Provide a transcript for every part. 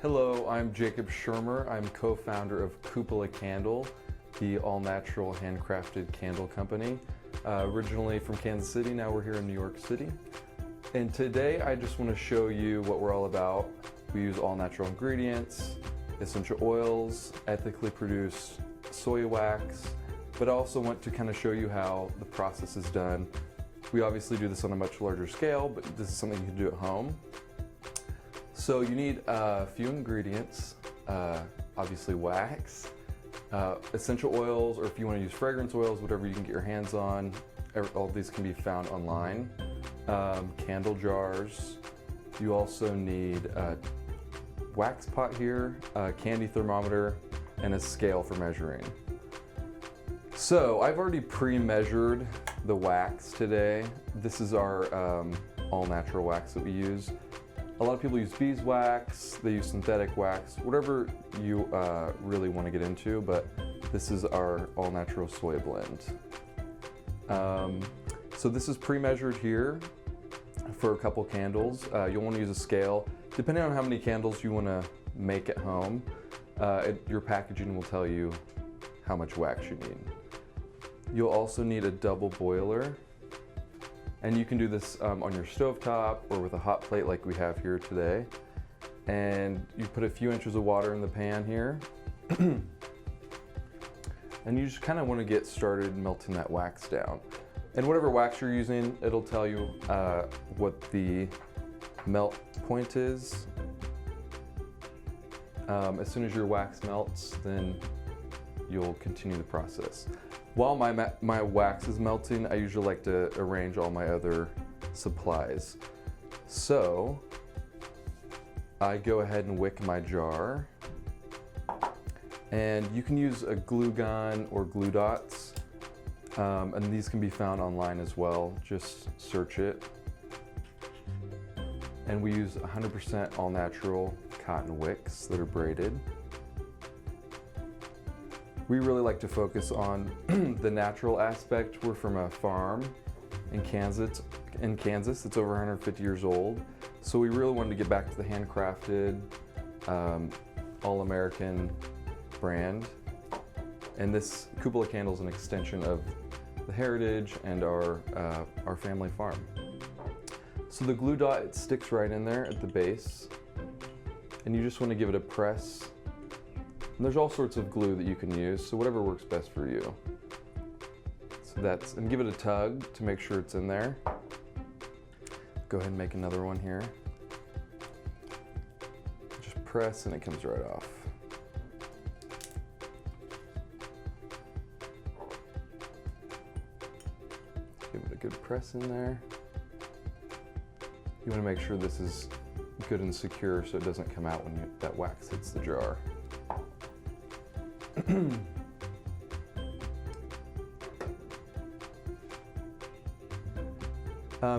Hello, I'm Jacob Schirmer. I'm co-founder of Koopa Candle, the all-natural handcrafted candle company. Originally from Kansas City, now we're here in New York City. And today I just want to show you what we're all about. We use all-natural ingredients, essential oils, ethically produced soy wax, but I also want to kind of show you how the process is done. We obviously do this on a much larger scale, but this is something you can do at home. So you need a few ingredients, obviously wax, essential oils, or if you want to use fragrance oils, whatever you can get your hands on. All these can be found online. Candle jars. You also need a wax pot here, a candy thermometer, and a scale for measuring. So I've already pre-measured the wax today. This is our all-natural wax that we use. A lot of people use beeswax, they use synthetic wax, whatever you really want to get into, but this is our all-natural soy blend. So this is pre-measured here for a couple candles. You'll want to use a scale. Depending on how many candles you want to make at home, your packaging will tell you how much wax you need. You'll also need a double boiler. And you can do this on your stovetop or with a hot plate like we have here today. And you put a few inches of water in the pan here. And you just kind of want to get started melting that wax down. And whatever wax you're using, it'll tell you what the melt point is. As soon as your wax melts, then you'll continue the process. While my wax is melting, I usually like to arrange all my other supplies. So I go ahead and wick my jar. And you can use a glue gun or glue dots. And these can be found online as well. Just search it. And we use 100% all natural cotton wicks that are braided. We really like to focus on the natural aspect. We're from a farm in Kansas. It's over 150 years old. So we really wanted to get back to the handcrafted, all-American brand. And this Koopa Candle is an extension of the heritage and our family farm. So the glue dot, it sticks right in there at the base. And you just want to give it a press. And there's all sorts of glue that you can use, so whatever works best for you. So and give it a tug to make sure it's in there. Go ahead and make another one here. Just press and it comes right off. Give it a good press in there. You want to make sure this is good and secure so it doesn't come out when that wax hits the jar.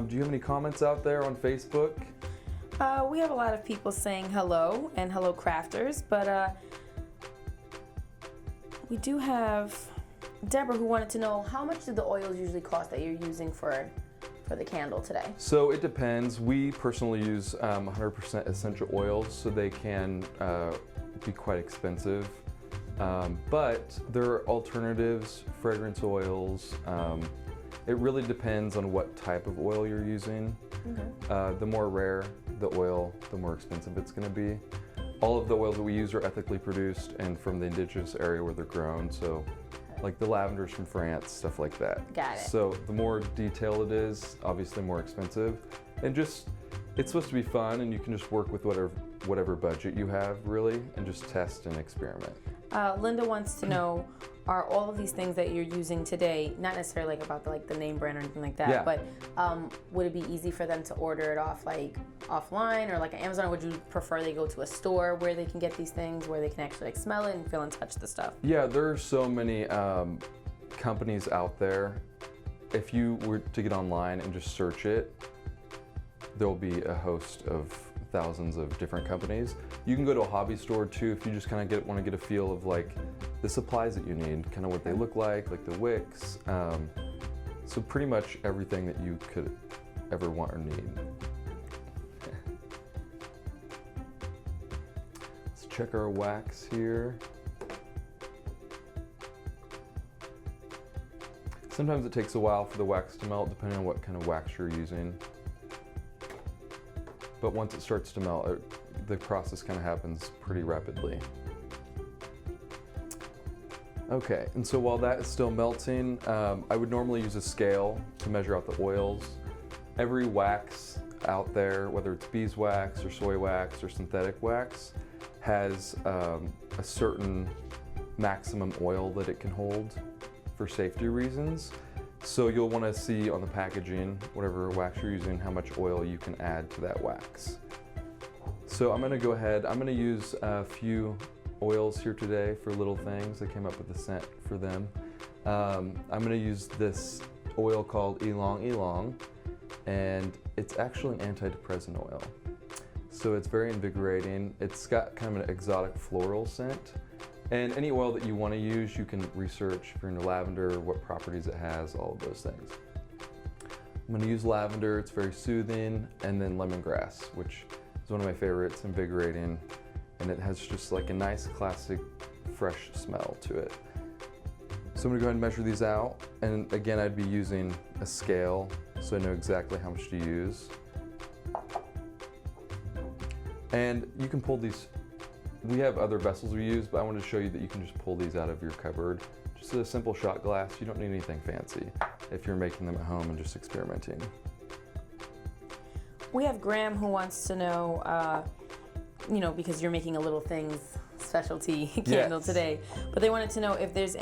Do you have any comments out there on Facebook? We have a lot of people saying hello and hello crafters, but we do have Deborah who wanted to know how much do the oils usually cost that you're using for the candle today? So it depends. We personally use 100% essential oils, so they can be quite expensive. But there are alternatives, fragrance oils. It really depends on what type of oil you're using. Mm-hmm. The more rare the oil, the more expensive it's going to be. All of the oils that we use are ethically produced and from the indigenous area where they're grown. So like the lavenders from France, stuff like that. Got it. So the more detailed it is, obviously more expensive. And just, it's supposed to be fun and you can just work with whatever budget you have really and just test and experiment. Linda wants to know, are all of these things that you're using today, not necessarily like about the name brand or anything like that, yeah. But would it be easy for them to order it off offline or like Amazon? Or would you prefer they go to a store where they can get these things, where they can actually smell it and feel and touch the stuff? Yeah, there are so many companies out there. If you were to get online and just search it, there'll be a host of thousands of different companies. You can go to a hobby store too if you just kind of want to get a feel of like the supplies that you need, kind of what they look like the wicks. So pretty much everything that you could ever want or need. check our wax here. Sometimes it takes a while for the wax to melt, depending on what kind of wax you're using. But once it starts to melt, the process kind of happens pretty rapidly. Okay, and so while that is still melting, I would normally use a scale to measure out the oils. Every wax out there, whether it's beeswax or soy wax or synthetic wax, has a certain maximum oil that it can hold for safety reasons. So you'll want to see on the packaging, whatever wax you're using, how much oil you can add to that wax. So I'm going to go ahead, I'm going to use a few oils here today for LittleThings. I came up with a scent for them. I'm going to use this oil called Ylang Ylang, and it's actually an antidepressant oil. So it's very invigorating. It's got kind of an exotic floral scent. And any oil that you want to use, you can research if you're into lavender, what properties it has, all of those things. I'm going to use lavender, it's very soothing, and then lemongrass, which is one of my favorites, invigorating, and it has just like a nice classic fresh smell to it. So I'm going to go ahead and measure these out, and again I'd be using a scale so I know exactly how much to use. And you can pull these. We have other vessels we use, but I wanted to show you that you can just pull these out of your cupboard. Just a simple shot glass. You don't need anything fancy if you're making them at home and just experimenting. We have Graham who wants to know, because you're making a LittleThings specialty candle today, but they wanted to know if there's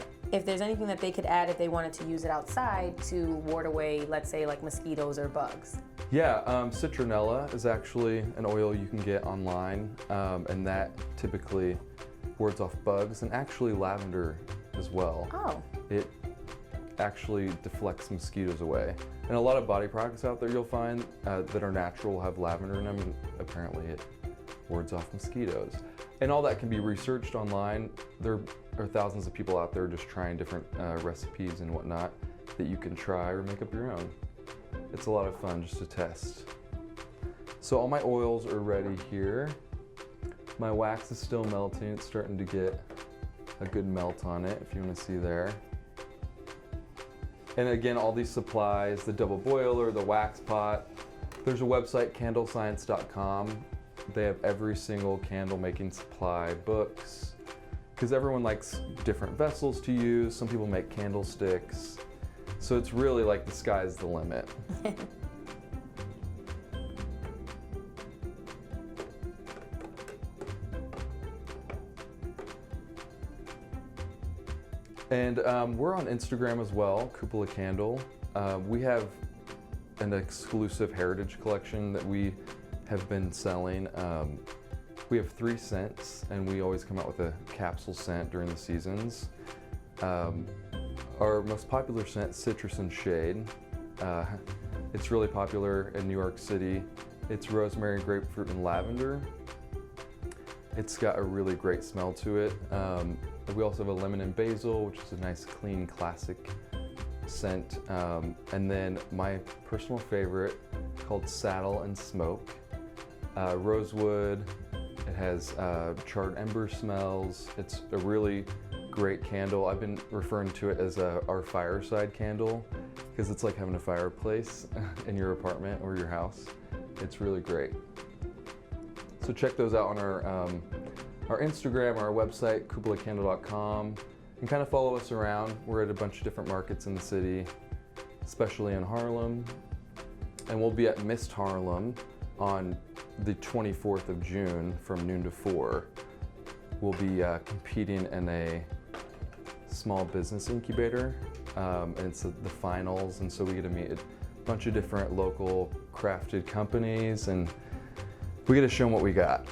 anything that they could add if they wanted to use it outside to ward away, let's say, like mosquitoes or bugs. Yeah, citronella is actually an oil you can get online, and that typically wards off bugs, and actually lavender as well. Oh. It actually deflects mosquitoes away. And a lot of body products out there you'll find that are natural will have lavender in them, and apparently it wards off mosquitoes. And all that can be researched online. There are thousands of people out there just trying different recipes and whatnot that you can try or make up your own. It's a lot of fun just to test. So all my oils are ready here. My wax is still melting. It's starting to get a good melt on it, if you want to see there. And again, all these supplies, the double boiler, the wax pot. There's a website, candlescience.com. They have every single candle making supply, books, because everyone likes different vessels to use. Some people make candlesticks. So it's really like the sky's the limit. And we're on Instagram as well, Koopa Candle. We have an exclusive heritage collection that we have been selling. We have 3 scents, and we always come out with a capsule scent during the seasons. Our most popular scent, Citrus and Shade. It's really popular in New York City. It's rosemary, grapefruit, and lavender. It's got a really great smell to it. We also have a lemon and basil, which is a nice, clean, classic scent. And then my personal favorite, called Saddle and Smoke. Rosewood. It has charred ember smells. It's a really great candle. I've been referring to it as our fireside candle because it's like having a fireplace in your apartment or your house. It's really great. So check those out on our Instagram, our website, koopalacandle.com, and kind of follow us around. We're at a bunch of different markets in the city, especially in Harlem. And we'll be at Mist Harlem on the 24th of June from noon to 4. We'll be competing in a small business incubator, and it's the finals, and so we get to meet a bunch of different local crafted companies, and we get to show them what we got.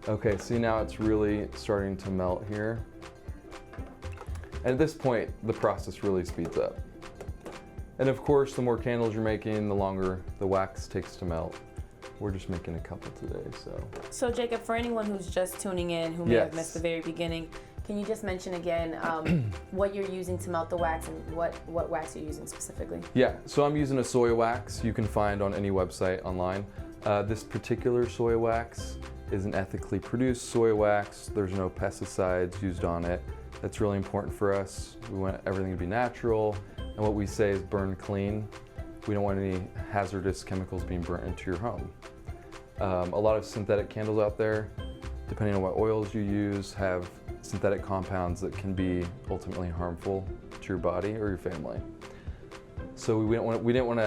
Okay, see, now it's really starting to melt here. And at this point, the process really speeds up. And of course, the more candles you're making, the longer the wax takes to melt. We're just making a couple today, so. So Jacob, for anyone who's just tuning in, who may have missed the very beginning, can you just mention again what you're using to melt the wax and what wax you're using specifically? Yeah, so I'm using a soy wax you can find on any website online. This particular soy wax is an ethically produced soy wax. There's no pesticides used on it. That's really important for us. We want everything to be natural, and what we say is burn clean. We don't want any hazardous chemicals being burnt into your home. A lot of synthetic candles out there, depending on what oils you use, have synthetic compounds that can be ultimately harmful to your body or your family. So we didn't want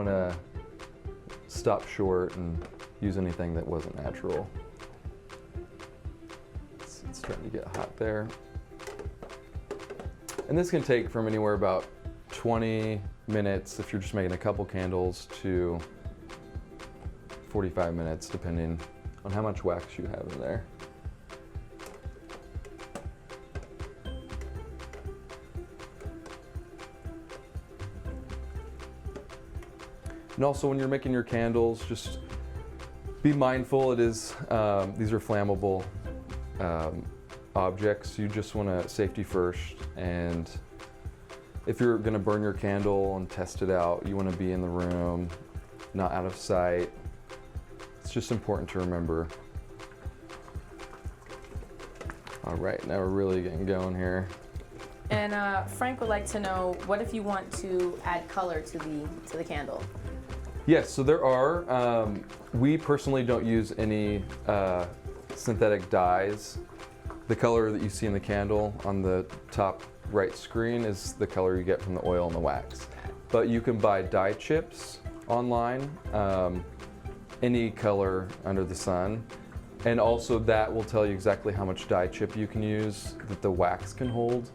to stop short and use anything that wasn't natural. It's starting to get hot there. And this can take from anywhere about 20 minutes if you're just making a couple candles to 45 minutes, depending on how much wax you have in there. And also when you're making your candles, just be mindful. These are flammable objects. You just want to safety first, and if you're going to burn your candle and test it out, you want to be in the room, not out of sight. It's just important to remember. All right, now we're really getting going here. And Frank would like to know, what if you want to add color to the candle? Yes, so there are. We personally don't use any synthetic dyes. The color that you see in the candle on the top right screen is the color you get from the oil and the wax. But you can buy dye chips online, any color under the sun. And also that will tell you exactly how much dye chip you can use that the wax can hold,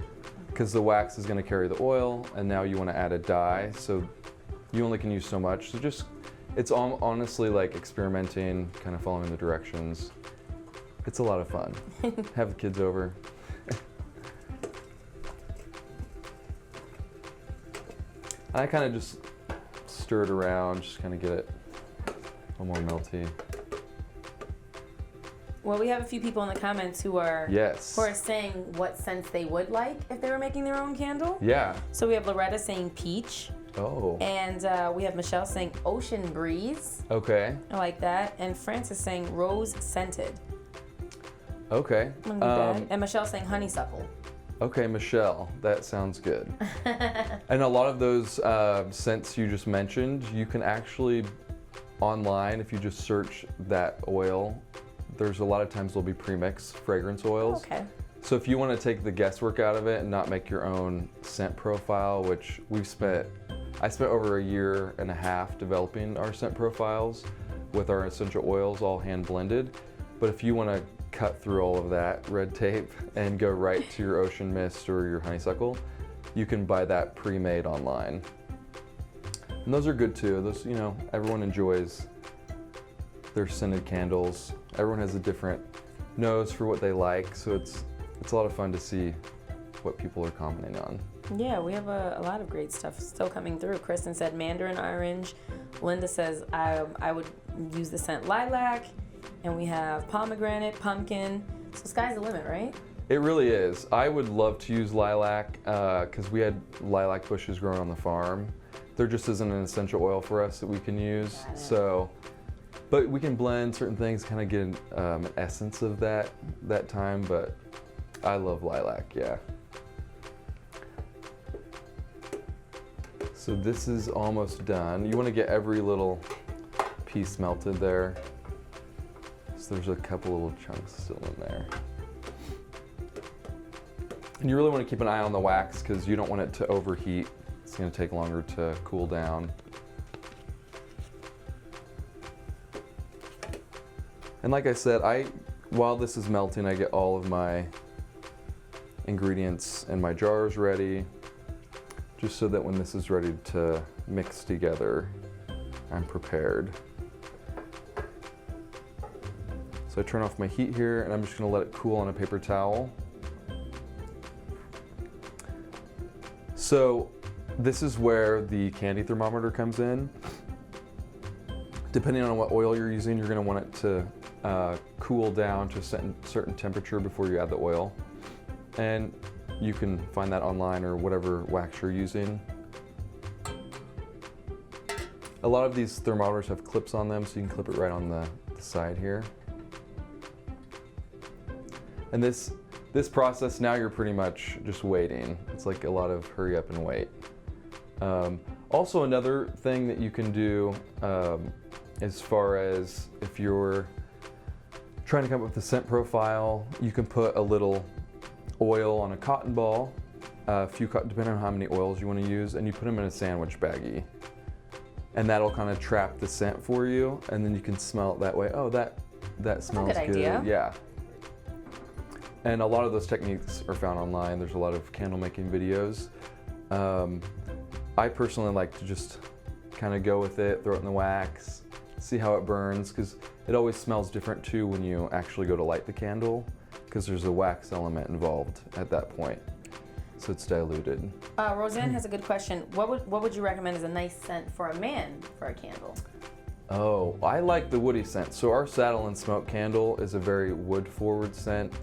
because the wax is going to carry the oil, and now you want to add a dye, so you only can use so much. So it's honestly like experimenting, kind of following the directions. It's a lot of fun. Have the kids over. I kind of just stir it around, just kind of get it a little more melty. Well, we have a few people in the comments who are saying what scents they would like if they were making their own candle. Yeah. So we have Loretta saying peach. Oh. And we have Michelle saying ocean breeze. Okay. I like that. And Francis saying rose scented. Okay. And Michelle saying honeysuckle. Okay, Michelle, that sounds good. And a lot of those scents you just mentioned, you can actually online, if you just search that oil, there's a lot of times there'll be premixed fragrance oils. Okay. So if you want to take the guesswork out of it and not make your own scent profile, which I spent over a year and a half developing our scent profiles with our essential oils all hand blended. But if you want to cut through all of that red tape and go right to your ocean mist or your honeysuckle, you can buy that pre-made online. And those are good too. Those, everyone enjoys their scented candles. Everyone has a different nose for what they like, so it's a lot of fun to see what people are commenting on. Yeah, we have a lot of great stuff still coming through. Kristen said mandarin orange. Linda says I would use the scent lilac. And we have pomegranate, pumpkin. So sky's the limit, right? It really is. I would love to use lilac because we had lilac bushes growing on the farm. There just isn't an essential oil for us that we can use. So, but we can blend certain things, kind of get an essence of that time. But I love lilac, yeah. So this is almost done. You want to get every little piece melted there. So there's a couple little chunks still in there. And you really want to keep an eye on the wax because you don't want it to overheat. It's going to take longer to cool down. And like I said, while this is melting, I get all of my ingredients in my jars ready, just so that when this is ready to mix together, I'm prepared. So I turn off my heat here, and I'm just going to let it cool on a paper towel. So this is where the candy thermometer comes in. Depending on what oil you're using, you're going to want it to cool down to a certain temperature before you add the oil. And you can find that online or whatever wax you're using. A lot of these thermometers have clips on them, so you can clip it right on the side here. And this process, now you're pretty much just waiting. It's like a lot of hurry up and wait. Also, another thing that you can do as far as if you're trying to come up with a scent profile, you can put a little oil on a cotton ball, depending on how many oils you want to use, and you put them in a sandwich baggie. And that'll kind of trap the scent for you, and then you can smell it that way. Oh, that smells That's a good idea. Yeah. And a lot of those techniques are found online. There's a lot of candle making videos. I personally like to just kind of go with it, throw it in the wax, see how it burns, because it always smells different too when you actually go to light the candle, because there's a wax element involved at that point. So it's diluted. Roseanne has a good question. What would you recommend as a nice scent for a man for a candle? Oh, I like the woody scent. So our saddle and smoke candle is a very wood-forward scent.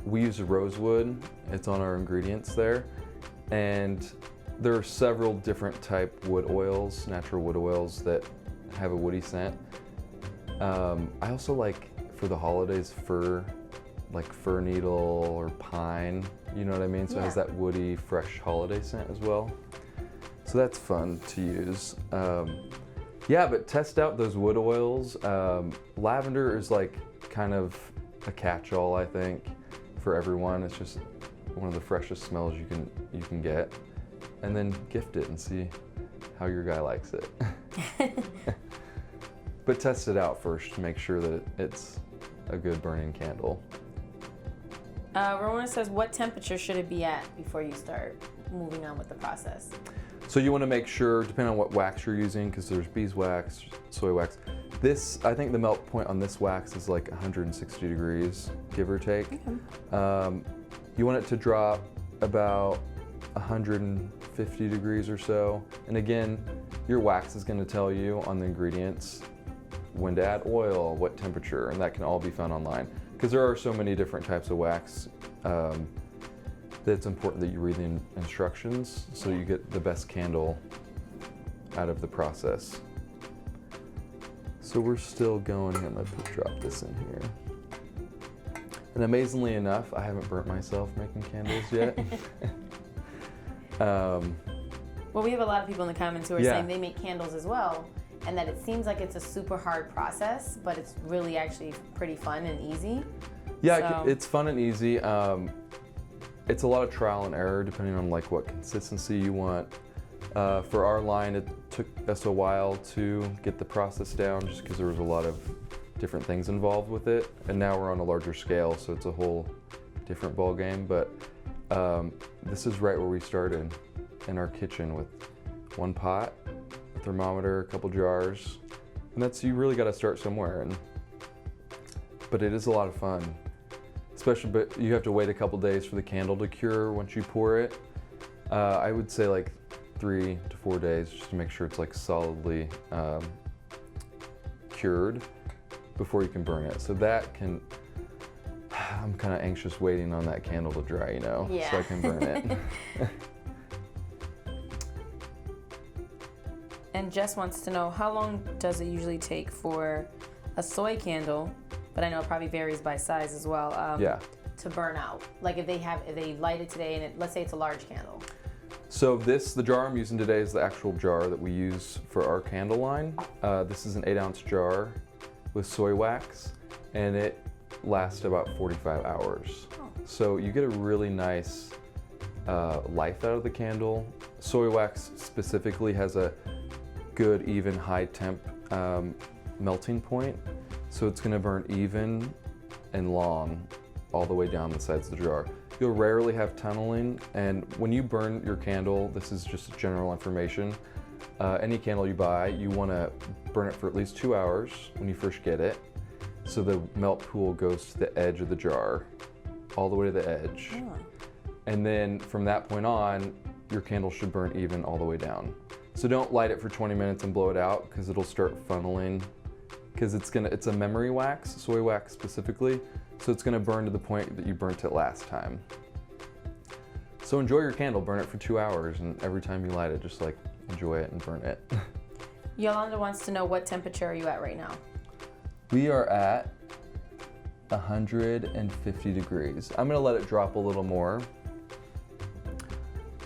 We use rosewood. It's on our ingredients there. And there are several different type wood oils, natural wood oils that have a woody scent. I also like, for the holidays, fir needle or pine, you know what I mean? So it has that woody, fresh holiday scent as well. So that's fun to use. Yeah, but test out those wood oils. Lavender is like kind of a catch-all, I think, for everyone. It's just one of the freshest smells you can get. And then gift it and see how your guy likes it. But test it out first to make sure that it's a good burning candle. Rowena says, what temperature should it be at before you start moving on with the process? So you want to make sure, depending on what wax you're using, because there's beeswax, soy wax. I think the melt point on this wax is like 160 degrees, give or take. Okay. You want it to drop about 150 degrees or so. And again, your wax is going to tell you on the ingredients when to add oil, what temperature, and that can all be found online. Because there are so many different types of wax that it's important that you read the instructions so you get the best candle out of the process. So we're still going here. I'm going to drop this in here. And amazingly enough, I haven't burnt myself making candles yet. Well, we have a lot of people in the comments who are saying they make candles as well, and that it seems like it's a super hard process, but it's really actually pretty fun and easy. Yeah, it's fun and easy. It's a lot of trial and error depending on like what consistency you want. For our line, it took us a while to get the process down just because there was a lot of different things involved with it. And now we're on a larger scale, so it's a whole different ball game. But this is right where we started, in our kitchen with one pot, a thermometer, a couple jars. And you really got to start somewhere. But it is a lot of fun. Especially, but you have to wait a couple days for the candle to cure once you pour it. I would say like 3 to 4 days just to make sure it's like solidly cured before you can burn it. So I'm kind of anxious waiting on that candle to dry, so I can burn it. And Jess wants to know, how long does it usually take for a soy candle, but I know it probably varies by size as well, to burn out? Like if they light it today and let's say it's a large candle. So the jar I'm using today is the actual jar that we use for our candle line. This is an 8-ounce jar with soy wax, and it lasts about 45 hours. Oh. So you get a really nice life out of the candle. Soy wax specifically has a good, even, high temp melting point. So it's gonna burn even and long all the way down the sides of the jar. You'll rarely have tunneling, and when you burn your candle, this is just general information, any candle you buy, you wanna burn it for at least 2 hours when you first get it, so the melt pool goes to the edge of the jar, all the way to the edge. Yeah. And then from that point on, your candle should burn even all the way down. So don't light it for 20 minutes and blow it out, because it'll start funneling, because it's a memory wax, soy wax specifically, so it's gonna burn to the point that you burnt it last time. So enjoy your candle, burn it for 2 hours, and every time you light it, just like enjoy it and burn it. Yolanda wants to know, what temperature are you at right now? We are at 150 degrees. I'm gonna let it drop a little more.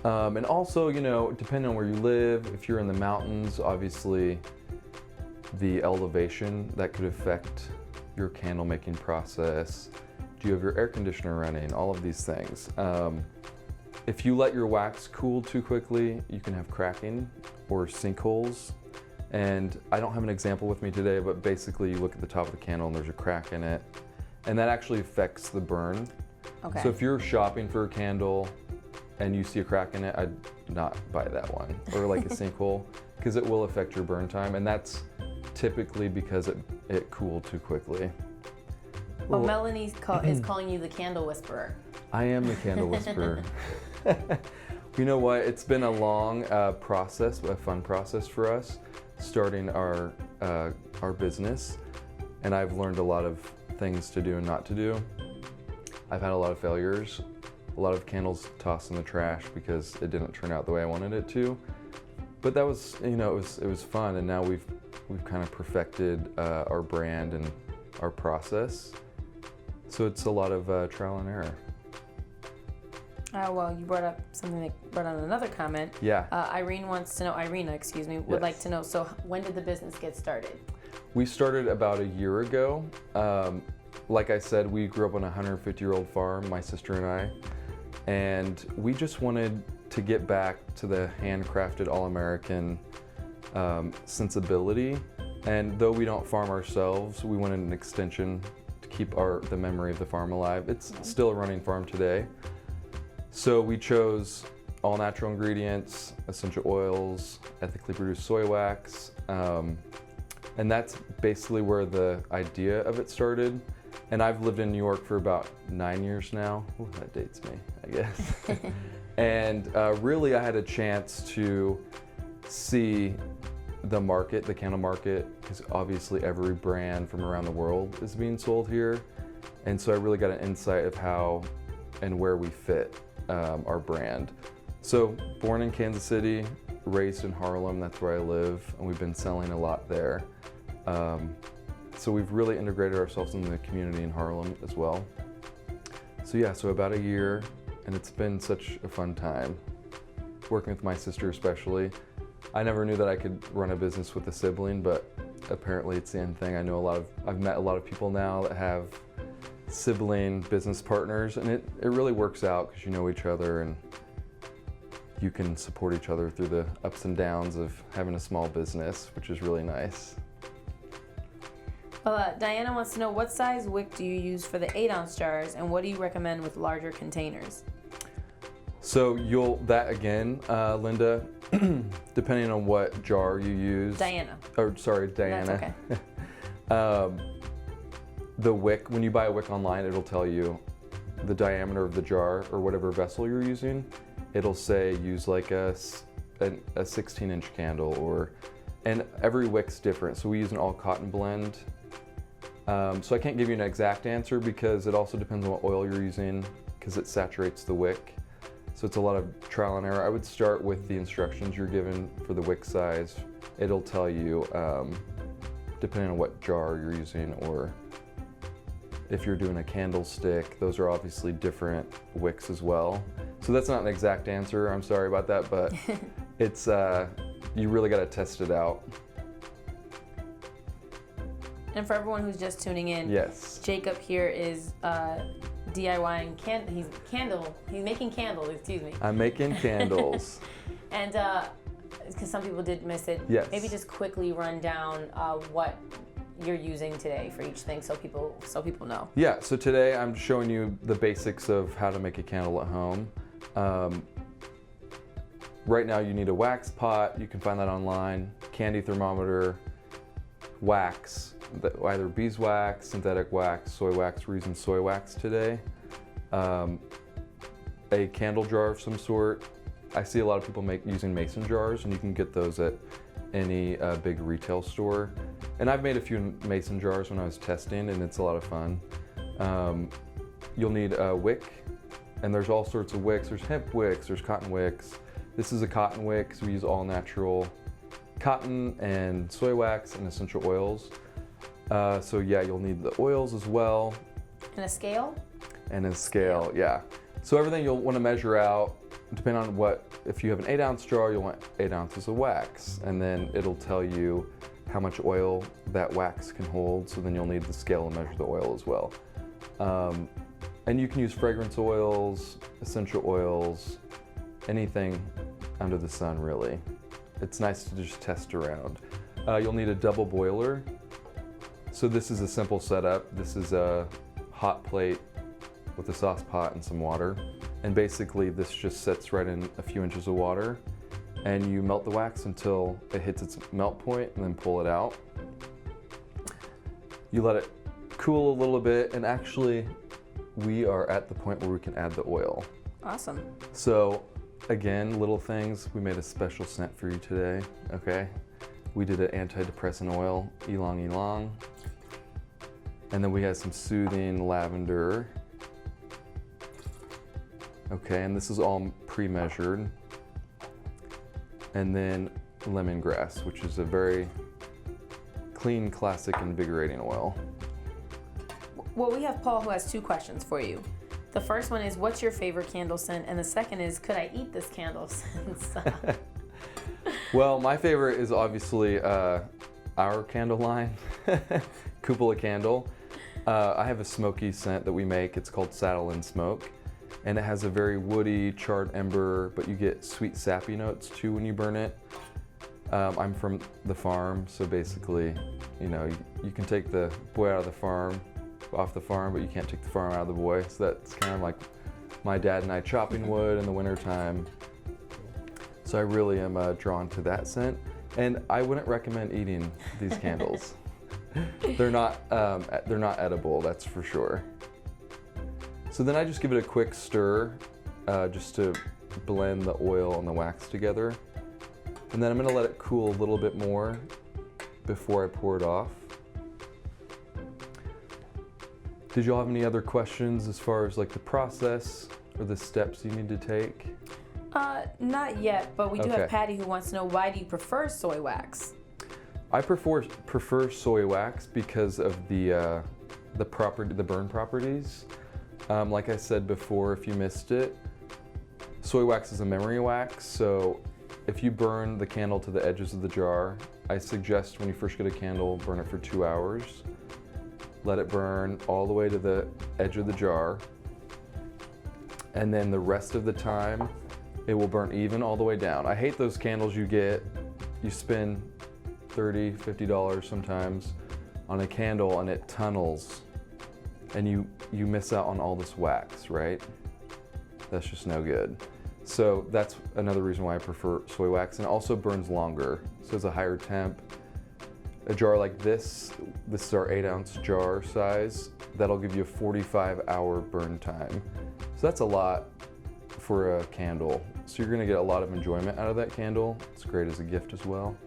And also, you know, depending on where you live, if you're in the mountains, obviously the elevation, that could affect your candle making process. Do you have your air conditioner running? All of these things. If you let your wax cool too quickly, you can have cracking or sinkholes. And I don't have an example with me today, but basically you look at the top of the candle and there's a crack in it. And that actually affects the burn. Okay. So if you're shopping for a candle and you see a crack in it, I'd not buy that one. Or like a sinkhole, because it will affect your burn time. And that's typically because it cooled too quickly. Well, Melanie is calling you the candle whisperer. I am the candle whisperer. You know what? It's been a long process, a fun process for us, starting our business. And I've learned a lot of things to do and not to do. I've had a lot of failures, a lot of candles tossed in the trash because it didn't turn out the way I wanted it to. But that was, you know, it was fun, and now we've kind of perfected our brand and our process. So it's a lot of trial and error. Well, you brought up something that brought on another comment. Yeah. Irina, would like to know, so when did the business get started? We started about a year ago. Like I said, we grew up on a 150-year-old farm, my sister and I, and we just wanted to get back to the handcrafted all-American sensibility. And though we don't farm ourselves, we wanted an extension to keep the memory of the farm alive. It's still a running farm today. So we chose all natural ingredients, essential oils, ethically produced soy wax, and that's basically where the idea of it started. And I've lived in New York for about 9 years now. Ooh, that dates me, I guess. And really I had a chance to see the market, the candle market, because obviously every brand from around the world is being sold here. And so I really got an insight of how and where we fit our brand. So born in Kansas City, raised in Harlem, that's where I live, and we've been selling a lot there. So we've really integrated ourselves in the community in Harlem as well. So yeah, so about a year, and it's been such a fun time, working with my sister especially. I never knew that I could run a business with a sibling, but apparently it's the end thing. I've met a lot of people now that have sibling business partners, and it really works out because you know each other and you can support each other through the ups and downs of having a small business, which is really nice. Well, Diana wants to know, what size wick do you use for the 8-ounce jars, and what do you recommend with larger containers? So Linda, depending on what jar you use. Diana. Diana. That's okay. The wick, when you buy a wick online, it'll tell you the diameter of the jar or whatever vessel you're using. It'll say use like a 16-inch candle, and every wick's different. So we use an all cotton blend. So I can't give you an exact answer because it also depends on what oil you're using, because it saturates the wick. So it's a lot of trial and error. I would start with the instructions you're given for the wick size. It'll tell you, depending on what jar you're using, or if you're doing a candlestick, those are obviously different wicks as well. So that's not an exact answer, I'm sorry about that, but it's, you really gotta test it out. And for everyone who's just tuning in, yes, Jacob here is DIYing he's making candles, excuse me. I'm making candles. And because some people did miss it, yes, maybe just quickly run down what you're using today for each thing, so people know. Yeah, so today I'm showing you the basics of how to make a candle at home. Right now you need a wax pot, you can find that online, candy thermometer, wax, either beeswax, synthetic wax, soy wax. We're using soy wax today. A candle jar of some sort. I see a lot of people using mason jars, and you can get those at any big retail store. And I've made a few mason jars when I was testing, and it's a lot of fun. You'll need a wick, and there's all sorts of wicks. There's hemp wicks, there's cotton wicks. This is a cotton wick, so we use all natural cotton and soy wax and essential oils. So yeah, you'll need the oils as well. And a scale? And a scale, yeah. So everything you'll want to measure out, depending on what, if you have an 8-ounce jar, you'll want 8 ounces of wax, and then it'll tell you how much oil that wax can hold, so then you'll need the scale to measure the oil as well. And you can use fragrance oils, essential oils, anything under the sun really. It's nice to just test around. You'll need a double boiler. So this is a simple setup. This is a hot plate with a sauce pot and some water. And basically this just sets right in a few inches of water, and you melt the wax until it hits its melt point and then pull it out. You let it cool a little bit, and actually we are at the point where we can add the oil. Awesome. So again, LittleThings, we made a special scent for you today, okay? We did an antidepressant oil, Ylang Ylang. And then we had some soothing lavender. Okay, and this is all pre-measured. And then lemongrass, which is a very clean, classic, invigorating oil. Well, we have Paul who has 2 questions for you. The first one is, what's your favorite candle scent? And the second is, could I eat this candle scent? Well, my favorite is obviously our candle line, Koopa Candle. I have a smoky scent that we make. It's called Saddle and Smoke. And it has a very woody, charred ember, but you get sweet, sappy notes too when you burn it. I'm from the farm, so basically, you know, you can take the boy off the farm, but you can't take the farm out of the boy. So that's kind of like my dad and I chopping wood in the wintertime. So I really am drawn to that scent. And I wouldn't recommend eating these candles. They're not edible, that's for sure. So then I just give it a quick stir, just to blend the oil and the wax together. And then I'm gonna let it cool a little bit more before I pour it off. Did y'all have any other questions as far as like the process or the steps you need to take? Not yet, but we do Okay. have Patty who wants to know, why do you prefer soy wax? I prefer soy wax because of the burn properties. Like I said before, if you missed it, soy wax is a memory wax, so if you burn the candle to the edges of the jar, I suggest when you first get a candle, burn it for 2 hours. Let it burn all the way to the edge of the jar, and then the rest of the time, it will burn even all the way down. I hate those candles you spend $30, $50 sometimes on a candle and it tunnels, and you miss out on all this wax, right? That's just no good. So that's another reason why I prefer soy wax, and it also burns longer, so it's a higher temp. A jar like this is our 8-ounce jar size, that'll give you a 45-hour burn time. So that's a lot for a candle. So you're gonna get a lot of enjoyment out of that candle. It's great as a gift as well.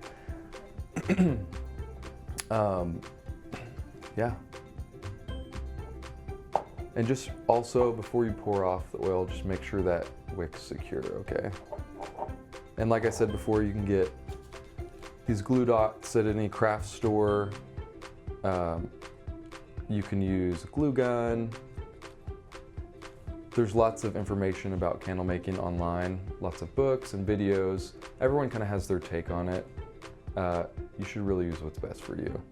Yeah. And just also, before you pour off the oil, just make sure that wick's secure, okay? And like I said before, you can get these glue dots at any craft store. You can use a glue gun. There's lots of information about candle making online, lots of books and videos. Everyone kind of has their take on it. You should really use what's best for you.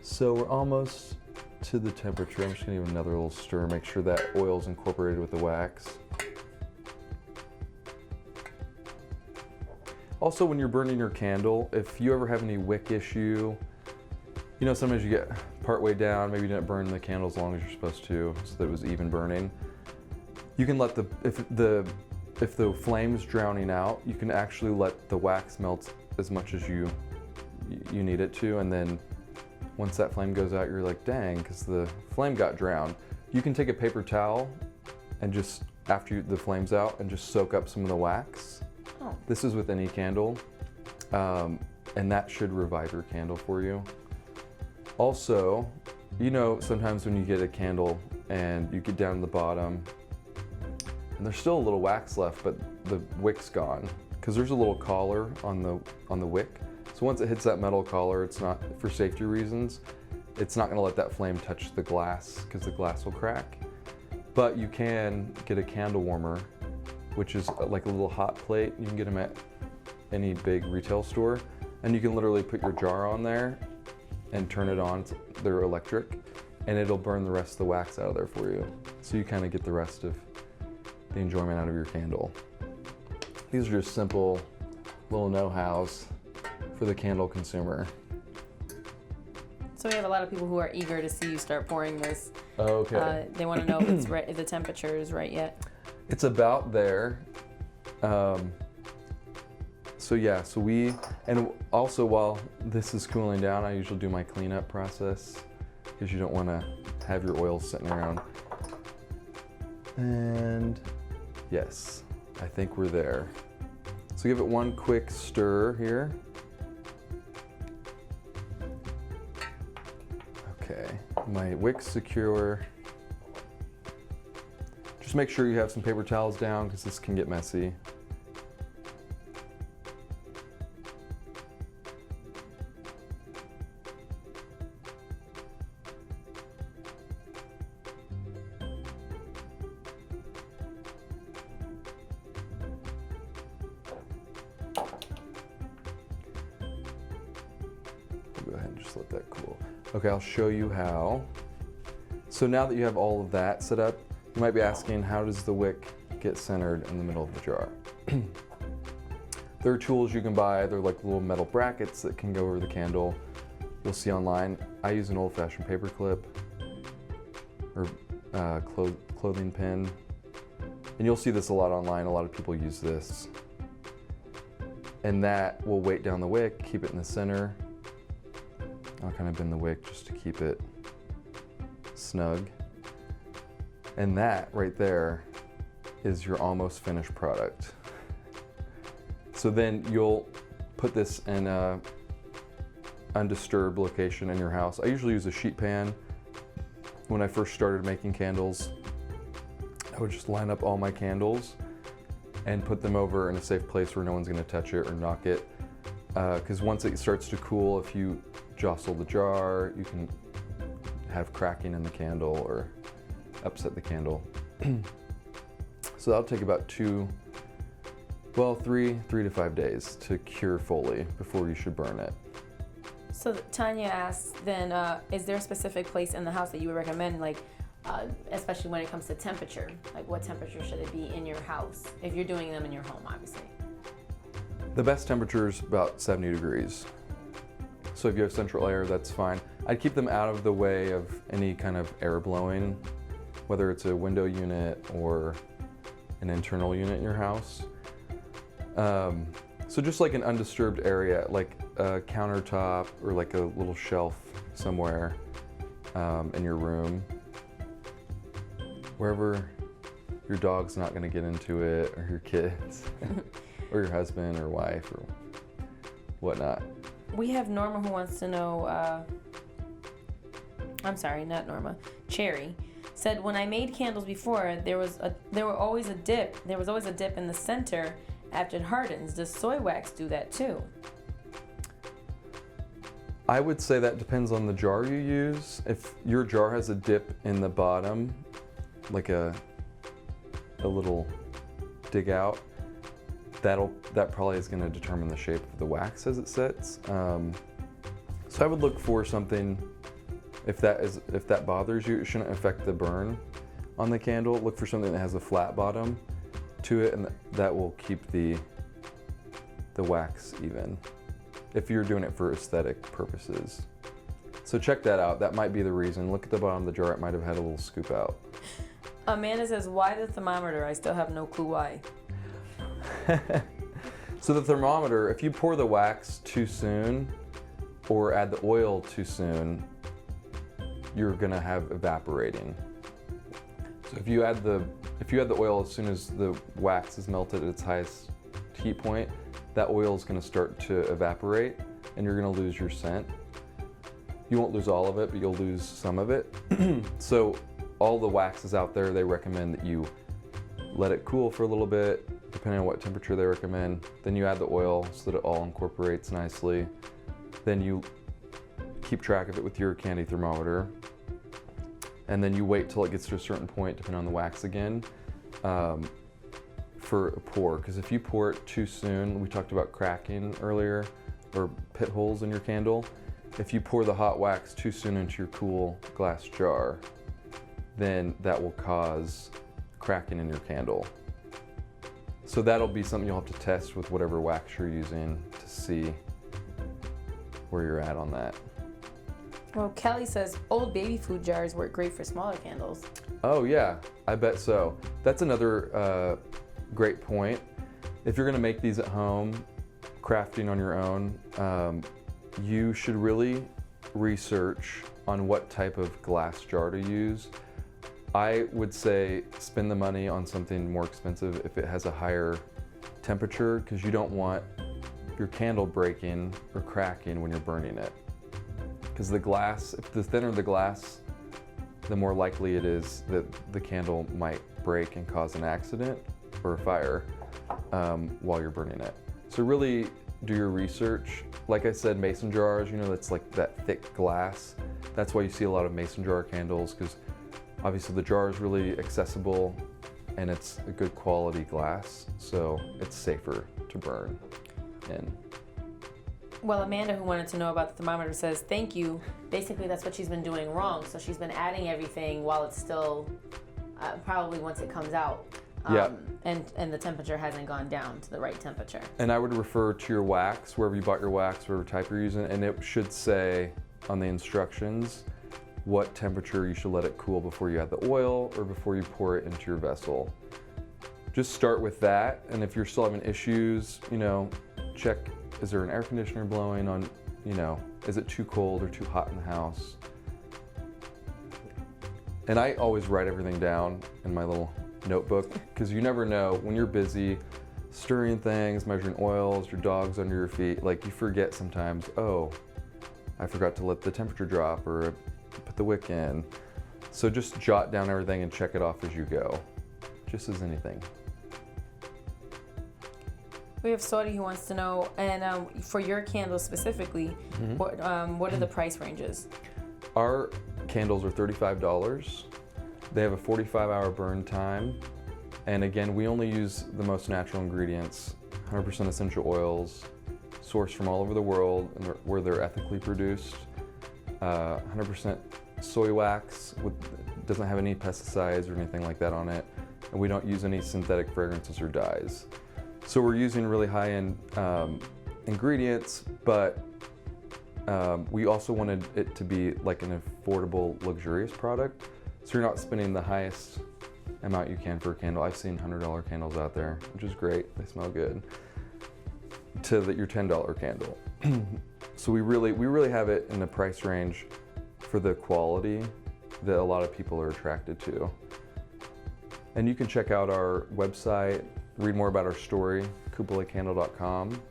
So we're almost to the temperature. I'm just gonna give another little stir, make sure that oil's incorporated with the wax. Also, when you're burning your candle, if you ever have any wick issue, you know, sometimes you get partway down, maybe you didn't burn the candle as long as you're supposed to, so that it was even burning. You can let if the flame's drowning out, you can actually let the wax melt as much as you need it to, and then once that flame goes out, you're like, dang, because the flame got drowned. You can take a paper towel and just, after the flame's out, and just soak up some of the wax. Oh. This is with any candle, and that should revive your candle for you. Also, you know, sometimes when you get a candle and you get down to the bottom, and there's still a little wax left, but the wick's gone. because there's a little collar on the wick. So once it hits that metal collar, it's not, for safety reasons, it's not gonna let that flame touch the glass because the glass will crack. But you can get a candle warmer, which is like a little hot plate. You can get them at any big retail store, and you can literally put your jar on there and turn it on. They're electric, and it'll burn the rest of the wax out of there for you. So you kind of get the rest of the enjoyment out of your candle. These are just simple little know-hows for the candle consumer. So we have a lot of people who are eager to see you start pouring this. Okay. They want to know if it's right, if the temperature is right yet. It's about there. So yeah, and also while this is cooling down, I usually do my cleanup process because you don't want to have your oil sitting around. And yes, I think we're there. So give it one quick stir here. Okay, my wick's secure. Just make sure you have some paper towels down because this can get messy. Go ahead and just let that cool. Okay, I'll show you how. So now that you have all of that set up, you might be asking, how does the wick get centered in the middle of the jar? There are tools you can buy. They're like little metal brackets that can go over the candle. You'll see online. I use an old-fashioned paper clip or clothing pin. And you'll see this a lot online. A lot of people use this. And that will weight down the wick, keep it in the center. I'll kind of bend the wick just to keep it snug. And that right there is your almost finished product. So then you'll put this in a undisturbed location in your house. I usually use a sheet pan. When I first started making candles, I would just line up all my candles and put them over in a safe place where no one's gonna touch it or knock it. Because once it starts to cool, if you jostle the jar, you can have cracking in the candle or upset the candle. So that'll take about 3 to 5 days to cure fully before you should burn it. So Tanya asks, then, is there a specific place in the house that you would recommend, like, especially when it comes to temperature? Like, what temperature should it be in your house if you're doing them in your home, obviously? The best temperature is about 70 degrees. So if you have central air, that's fine. I'd keep them out of the way of any kind of air blowing, whether it's a window unit or an internal unit in your house. So just like an undisturbed area, like a countertop or like a little shelf somewhere in your room, wherever your dog's not gonna get into it, or your kids, or your husband or wife or whatnot. We have Norma who wants to know, I'm sorry, not Norma, Cherry said, when I made candles before, there was always a dip in the center after it hardens. Does soy wax do that too? I would say that depends on the jar you use. If your jar has a dip in the bottom, like a little dig out, that probably is going to determine the shape of the wax as it sets. So I would look for something, if that bothers you, it shouldn't affect the burn on the candle. Look for something that has a flat bottom to it, and that will keep the wax even, if you're doing it for aesthetic purposes. So check that out. That might be the reason. Look at the bottom of the jar. It might have had a little scoop out. Amanda says, why the thermometer? I still have no clue why. So the thermometer, if you pour the wax too soon or add the oil too soon, you're gonna have evaporating. So if you add the oil as soon as the wax is melted at its highest heat point, that oil is gonna start to evaporate and you're gonna lose your scent. You won't lose all of it, but you'll lose some of it. So all the waxes out there, they recommend that you let it cool for a little bit, depending on what temperature they recommend. Then you add the oil so that it all incorporates nicely. Then you keep track of it with your candy thermometer. And then you wait till it gets to a certain point, depending on the wax again, for a pour. Because if you pour it too soon, we talked about cracking earlier, or pit holes in your candle. If you pour the hot wax too soon into your cool glass jar, then that will cause cracking in your candle. So that'll be something you'll have to test with whatever wax you're using to see where you're at on that. Well, Kelly says old baby food jars work great for smaller candles. Oh yeah, I bet so. That's another great point. If you're gonna make these at home, crafting on your own, you should really research on what type of glass jar to use. I would say spend the money on something more expensive if it has a higher temperature, because you don't want your candle breaking or cracking when you're burning it. Because the glass, if the thinner the glass, the more likely it is that the candle might break and cause an accident or a fire while you're burning it. So really do your research. Like I said, mason jars, you know, that's like that thick glass. That's why you see a lot of mason jar candles, because obviously the jar is really accessible and it's a good quality glass, so it's safer to burn in. Well, Amanda, who wanted to know about the thermometer, says, thank you. Basically, that's what she's been doing wrong. So she's been adding everything while it's still, probably once it comes out. Yeah. And the temperature hasn't gone down to the right temperature. And I would refer to your wax, wherever you bought your wax, whatever type you're using, and it should say on the instructions what temperature you should let it cool before you add the oil or before you pour it into your vessel. Just start with that, and if you're still having issues, you know, check, is there an air conditioner blowing on, you know, is it too cold or too hot in the house? And I always write everything down in my little notebook, because you never know when you're busy stirring things, measuring oils, your dog's under your feet, like you forget sometimes, oh, I forgot to let the temperature drop or put the wick in. So just jot down everything and check it off as you go, just as anything. We have Saudi who wants to know, and for your candles specifically, what are the price ranges? Our candles are $35. They have a 45-hour burn time. And again, we only use the most natural ingredients, 100% essential oils, sourced from all over the world and where they're ethically produced. 100% soy wax, doesn't have any pesticides or anything like that on it. And we don't use any synthetic fragrances or dyes. So we're using really high-end ingredients, but we also wanted it to be like an affordable, luxurious product. So you're not spending the highest amount you can for a candle. I've seen $100 candles out there, which is great. They smell good. To your $10 candle. So we really have it in the price range for the quality that a lot of people are attracted to. And you can check out our website, read more about our story, koopacandle.com,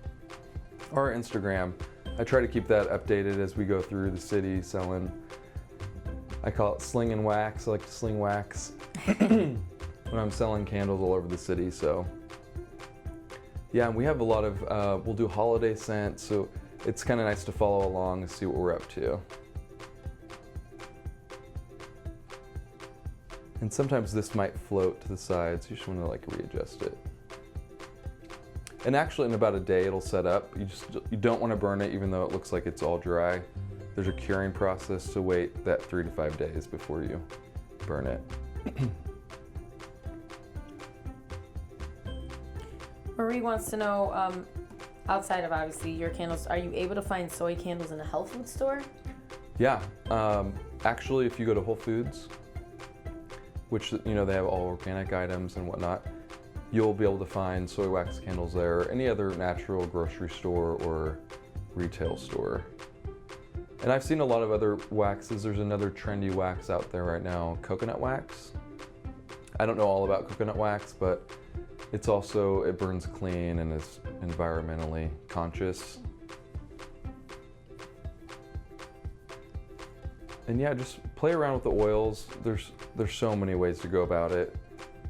or our Instagram. I try to keep that updated as we go through the city selling. I call it slinging wax. I like to sling wax when I'm selling candles all over the city. So yeah, and we have a lot of, we'll do holiday scents, so it's kind of nice to follow along and see what we're up to. And sometimes this might float to the sides, so you just want to like readjust it. And actually in about a day it'll set up. You don't want to burn it even though it looks like it's all dry. There's a curing process, so wait that 3 to 5 days before you burn it. Marie wants to know, outside of obviously your candles, are you able to find soy candles in a health food store? Yeah, actually if you go to Whole Foods, which, you know, they have all organic items and whatnot, you'll be able to find soy wax candles there, or any other natural grocery store or retail store. And I've seen a lot of other waxes. There's another trendy wax out there right now, coconut wax. I don't know all about coconut wax, but it burns clean and is environmentally conscious. And yeah, just play around with the oils. There's so many ways to go about it.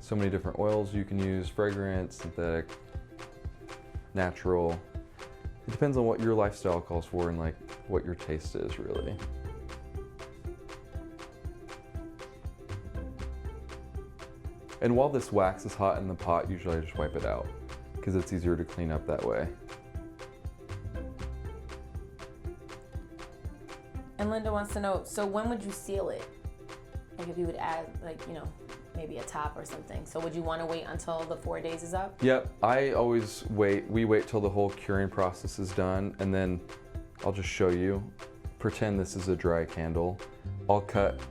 so many different oils you can use, fragrance, synthetic, natural. It depends on what your lifestyle calls for and like what your taste is really. And while this wax is hot in the pot, usually I just wipe it out because it's easier to clean up that way. And Linda wants to know, so when would you seal it? Like if you would add like, you know, maybe a top or something. So would you want to wait until the 4 days is up? Yep, I always wait. We wait till the whole curing process is done, and then I'll just show you. Pretend this is a dry candle. I'll cut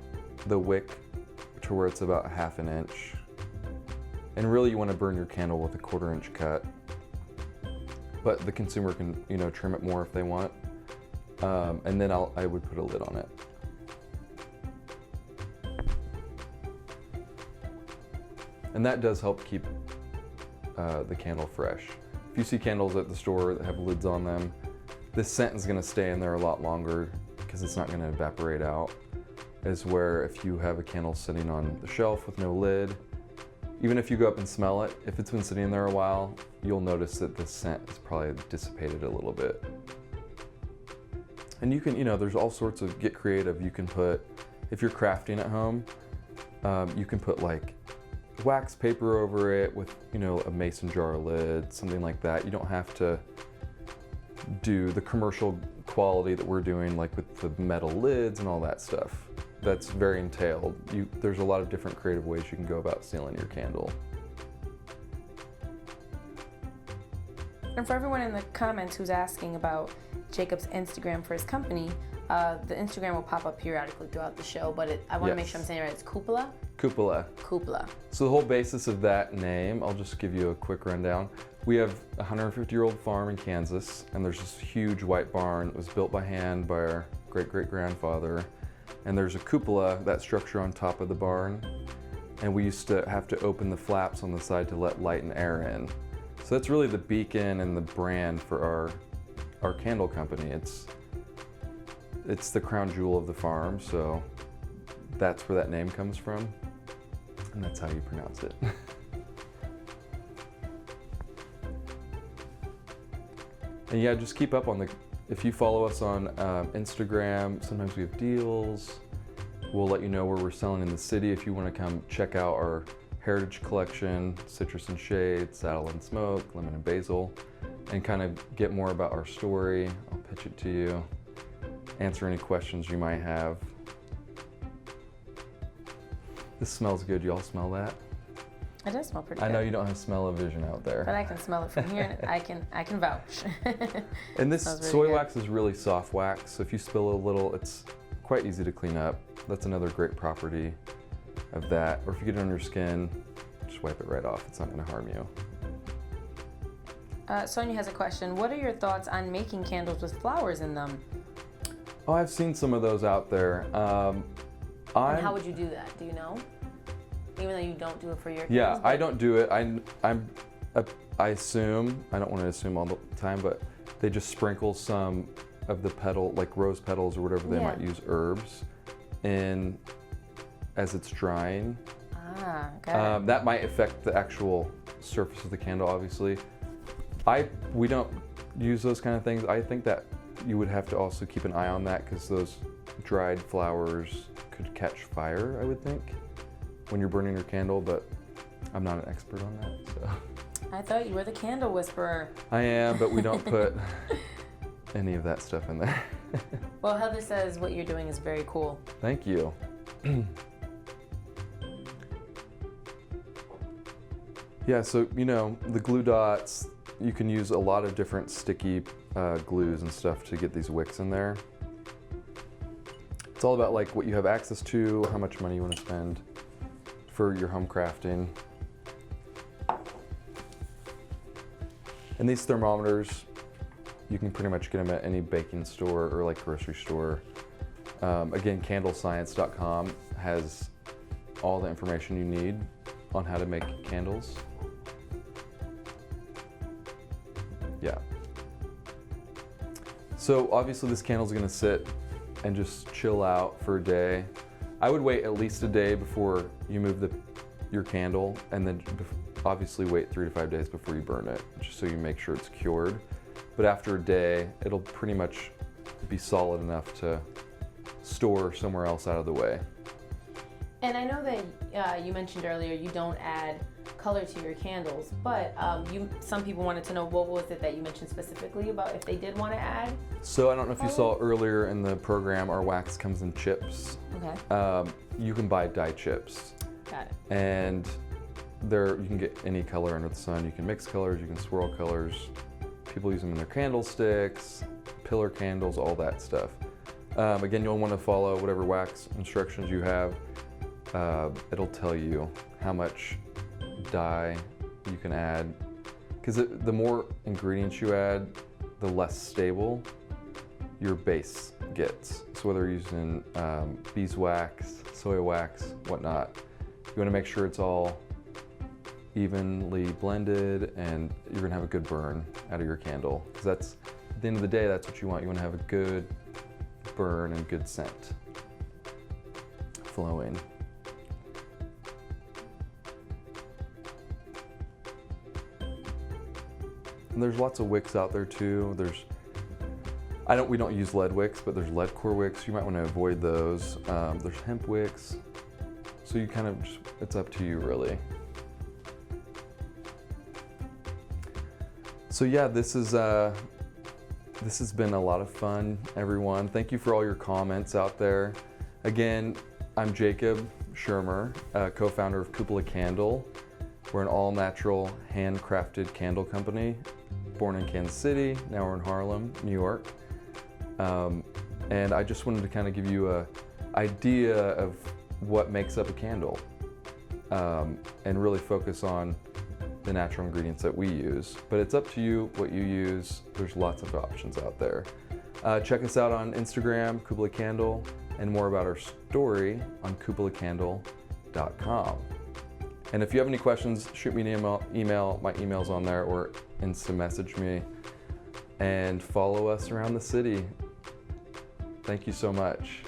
the wick to where it's about 1/2 inch. And really you want to burn your candle with a 1/4 inch cut. But the consumer can, you know, trim it more if they want. And then I would put a lid on it. And that does help keep the candle fresh. If you see candles at the store that have lids on them, this scent is going to stay in there a lot longer because it's not going to evaporate out. Is where if you have a candle sitting on the shelf with no lid, even if you go up and smell it, if it's been sitting in there a while, you'll notice that the scent is probably dissipated a little bit. And you can, you know, there's all sorts of, get creative. You can put, if you're crafting at home, you can put like wax paper over it with, you know, a mason jar lid, something like that. You don't have to do the commercial quality that we're doing, like with the metal lids and all that stuff. That's very entailed. There's a lot of different creative ways you can go about sealing your candle. And for everyone in the comments who's asking about Jacob's Instagram for his company, the Instagram will pop up periodically throughout the show, but I want to make sure I'm saying it right. It's Koopa? Koopa. Koopa. So the whole basis of that name, I'll just give you a quick rundown. We have a 150-year-old farm in Kansas, and there's this huge white barn that was built by hand by our great-great-grandfather. And there's a cupola, that structure on top of the barn, and we used to have to open the flaps on the side to let light and air in. So that's really the beacon and the brand for our candle company. It's the crown jewel of the farm, so that's where that name comes from, and that's how you pronounce it. And yeah, just keep up on if you follow us on Instagram, sometimes we have deals. We'll let you know where we're selling in the city if you want to come check out our heritage collection, citrus and shade, saddle and smoke, lemon and basil, and kind of get more about our story. I'll pitch it to you, answer any questions you might have. This smells good. Y'all smell that? It does smell pretty good. I know you don't have smell-o-vision out there. But I can smell it from here, and I can vouch. And this soy wax is really soft wax, so if you spill a little, it's quite easy to clean up. That's another great property of that. Or if you get it on your skin, just wipe it right off. It's not going to harm you. Sonia has a question. What are your thoughts on making candles with flowers in them? Oh, I've seen some of those out there. And how would you do that? Do you know? Even though you don't do it for your candles? Yeah, I don't do it. I assume, I don't want to assume all the time, but they just sprinkle some of the petal, like rose petals or whatever they might use, herbs, in as it's drying. Ah, okay. That might affect the actual surface of the candle, obviously. We don't use those kind of things. I think that you would have to also keep an eye on that because those dried flowers could catch fire, I would think, when you're burning your candle, but I'm not an expert on that, so. I thought you were the candle whisperer. I am, but we don't put any of that stuff in there. Well, Heather says what you're doing is very cool. Thank you. Yeah, so, you know, the glue dots, you can use a lot of different sticky glues and stuff to get these wicks in there. It's all about like what you have access to, how much money you want to spend for your home crafting. And these thermometers, you can pretty much get them at any baking store or like grocery store. Again, candlescience.com has all the information you need on how to make candles. Yeah. So obviously this candle's gonna sit and just chill out for a day. I would wait at least a day before you move the your candle, and then obviously wait 3 to 5 days before you burn it, just so you make sure it's cured. But after a day, it'll pretty much be solid enough to store somewhere else out of the way. And I know that you mentioned earlier you don't add color to your candles, but some people wanted to know what was it that you mentioned specifically about if they did want to add? So I don't know if you saw earlier in the program, our wax comes in chips. Okay. You can buy dye chips. Got it. And you can get any color under the sun. You can mix colors, you can swirl colors. People use them in their candlesticks, pillar candles, all that stuff. Again, you'll want to follow whatever wax instructions you have. It'll tell you how much dye you can add, because the more ingredients you add, the less stable your base gets. So whether you're using beeswax, soy wax, whatnot, you want to make sure it's all evenly blended and you're gonna have a good burn out of your candle, because that's, at the end of the day, that's what you want. You want to have a good burn and good scent flowing. And there's lots of wicks out there too. We don't use lead wicks, but there's lead core wicks. You might want to avoid those. There's hemp wicks. So you kind of it's up to you really. So yeah, this has been a lot of fun, everyone. Thank you for all your comments out there. Again, I'm Jacob Schirmer, co-founder of Koopa Candle. We're an all-natural, handcrafted candle company, born in Kansas City, now we're in Harlem, New York. And I just wanted to kind of give you an idea of what makes up a candle, and really focus on the natural ingredients that we use. But it's up to you what you use. There's lots of options out there. Check us out on Instagram, Koopa Candle, and more about our story on koopalacandle.com. And if you have any questions, shoot me an email. My email's on there, or Insta message me. And follow us around the city. Thank you so much.